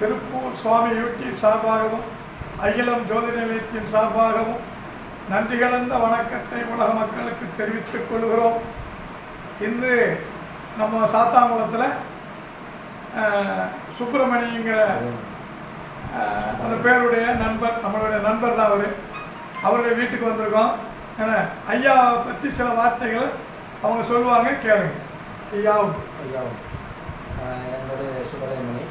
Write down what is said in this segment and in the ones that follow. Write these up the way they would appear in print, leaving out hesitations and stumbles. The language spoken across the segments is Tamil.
திருப்பூர் சுவாமி யூடியூப் சார்பாகவும் அகிலம் ஜோதிட நிலையத்தின் சார்பாகவும் நன்றி கலந்த வணக்கத்தை உலக மக்களுக்கு தெரிவித்துக் கொள்கிறோம். இன்று நம்ம சாத்தாங்குளத்தில் சுப்பிரமணியங்கிற அந்த பேருடைய நண்பர், நம்மளுடைய நண்பர் தான் அவருடைய வீட்டுக்கு வந்திருக்கோம். ஏன்னா ஐயாவை பற்றி சில வார்த்தைகள் அவங்க சொல்லுவாங்க, கேளுங்க. ஐயாவும் என்னோட சுப்பிரமணி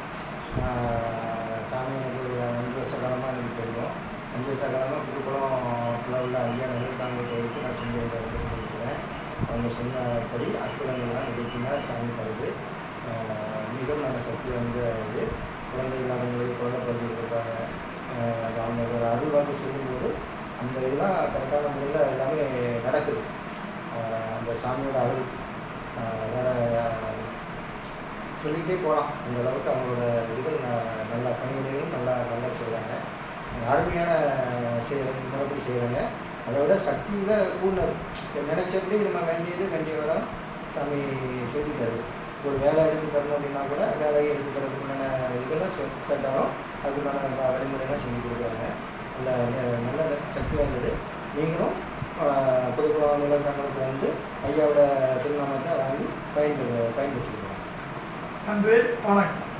சாமி எனக்கு 5 வருஷ காலமாக எனக்கு தெரியும். 5 வருஷ காலமாக புதுக்குளத்தில் உள்ள ஐயா நெருத்தாங்க கோயிலுக்கு நான் செஞ்சு இருக்கிறேன். அவங்க சொன்னபடி அற்புதங்கள்லாம் நிகழ்த்தினார். சாமி தருது மிகவும் நல்ல சக்தி வந்து இது குழந்தை இல்லாதவங்களுக்கு குழந்தை பருத்தி கொடுப்பாங்க. அவங்களோட அருள் வாக்கு சொல்லும்போது அந்த இதெல்லாம் கரெக்டான முறையில் எல்லாமே நடக்குது. அந்த சாமியோட அருள் வேறு சொல்லிகிட்டே போகலாம். அந்த அளவுக்கு அவங்களோட இதுகள் நல்ல பணிவிடைகளும் நல்லா செய்கிறாங்க. அருமையான முறைப்படி செய்கிறாங்க. அதை விட சக்தியில் கூடுனது நினைச்சபடி நம்ம வேண்டியதான் சாமி சொல்லி தருது. ஒரு வேலை எடுத்து தரணும் அப்படின்னா கூட வேலையை எடுத்து தரதுக்குண்டான இதெல்லாம் கேட்டாலும் அதுக்குண்டான வழிமுறைலாம் செஞ்சு கொடுக்குறாங்க. நல்ல சக்தி வாய்ந்தது. நீங்களும் புதுக்குளம் நிலத்தங்களுக்கு வந்து ஐயாவோட திருநாமத்தை வாங்கி பயன்பெற்றுக்கலாம். நன்றி, வணக்கம்.